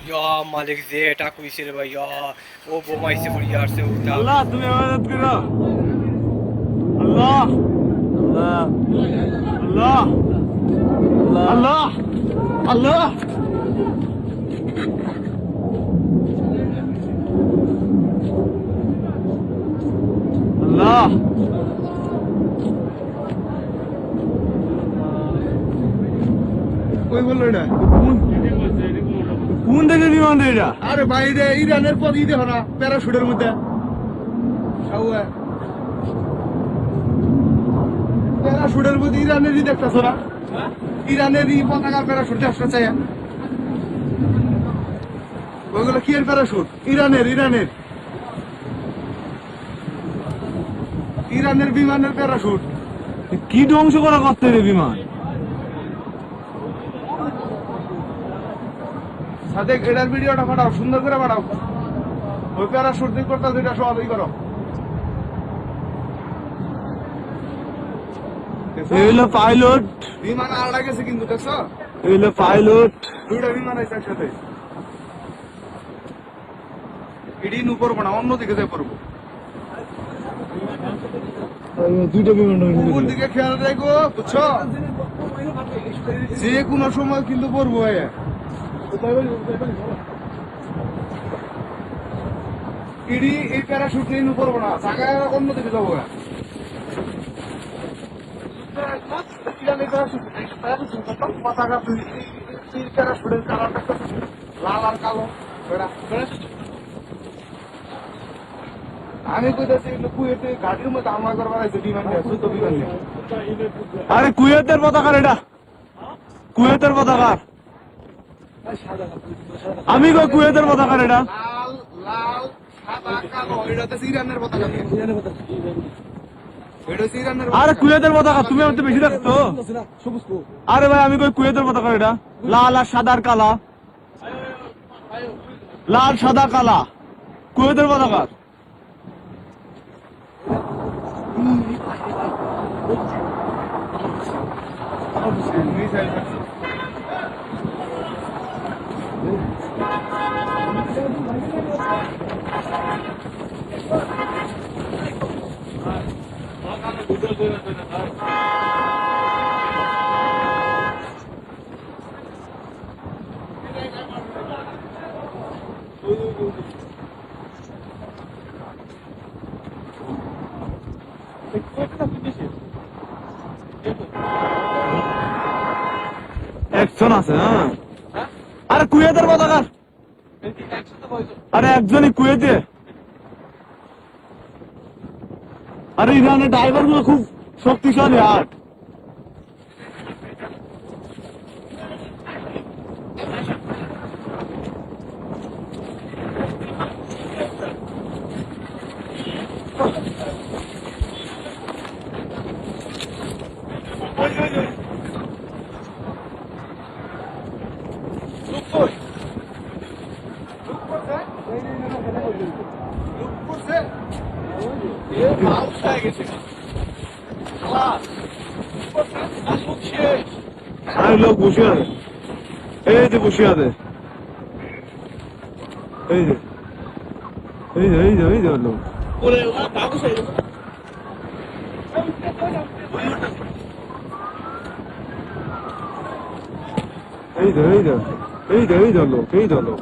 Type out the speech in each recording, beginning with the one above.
ইয়া মালিক যে এটা কইছে রে ভাই ইয়া ও বোমাইছে পড়ি আসছে ওটা আল্লাহ তুমি আমাদের করো আল্লাহ আল্লাহ আল্লাহ আল্লাহ আল্লাহ আল্লাহ কই বললো এটা কোন থেকে বিমান রে এটা আরে ভাই রে ইরানের পর ই দেখো না প্যারাশুটের মধ্যে প্যারাশুটের মধ্যে ইরানের ই দেখতেছো না ইরানের ই পতাকার প্যারাশুট দেখতে চাই ওইগুলো কি এর প্যারাশুট ইরানের ইরানের ইরানের বিমানের প্যারাশুট কি ধ্বংস করা করতে রে বিমান সাদেক এটার ভিডিওটা পাঠাও সুন্দর করে পাঠাও ওই প্যারাশুট দিয়ে করতে দুইটা সবাই করো এই হলো পাইলট বিমান আড়া গেছে কিন্তু দেখছো এই হলো পাইলট দুইটা বিমান আছে একসাথে এটি নু করবো না অন্যদিকে যাই করবো দুইটা বিমান উপর দিকে খেয়াল রাখো বুঝছো যে কোনো সময় কিন্তু পড়বো ইডি এই প্যারাশুট নিয়ে নু করবো না জায়গায় অন্যদিকে যাবো পতাকা প্যারাশুটের কালারটা লাল আর কালো আমি কইতাছি কুয়েতে গাড়ির মধ্যে হামলা করবার আছে বিমান নিয়ে যুদ্ধ বিমান নিয়ে আরে কুয়েতের পতাকা এটা কুয়েতের পতাকা আমি কই কুয়েতের পতাকা এটা লাল লাল সাদা কালো এটা হচ্ছে ইরানের পতাকা এটা হচ্ছে ইরানের আরে কুয়েতের পতাকা তুমি আমাকে বেশি দেখছো আরে ভাই আমি কই কুয়েতের পতাকা এটা লাল আর সাদার কালা লাল সাদা কালা কুয়েতের পতাকা একজন আছে হ্যাঁ আরে কুয়েতের পতাকা আরে একজনই কুয়েতে আরে ইরানের ড্রাইভার গুলো খুব শক্তিশালী আর আরে লোক বসে আছে এই যে বসে আছে এই যে এই যে এই যে এই যে লোক এই যে এই যে এই যে এই যে লোক এই যে লোক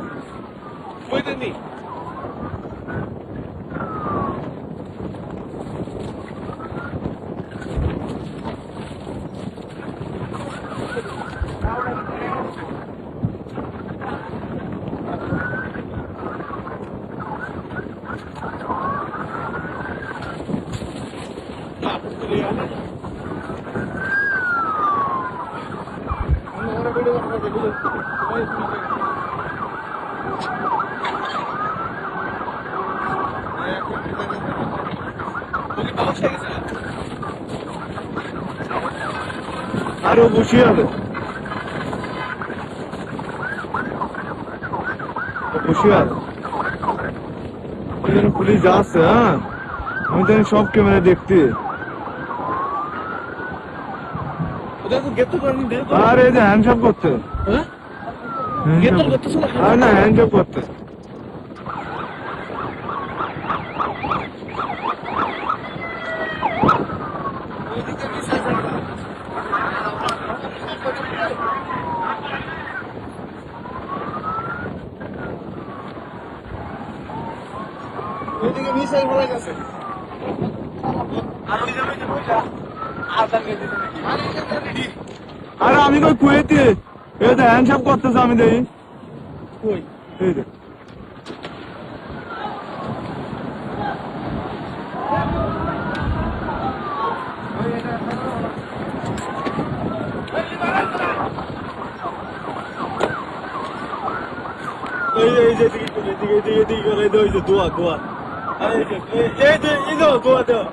আরো বসে আছে বসে আছে পুলিশ যাচ্ছে হ্যাঁ আমি জানি সব ক্যামেরা দেখতে আর এই যে হ্যান্ডসাপ করছে আর না হ্যান্ডজব করতেছে ওইদিকে মিসাইল হয়ে গেছে আরে আমি কই কুয়েতে এই তো হ্যান্ডশপ করতেছে আমি দেখি কই এই যে এই যে এদিকে এদিকে করে এই যে দোয়া দোয়া আরে এই যে দোয়া দোয়া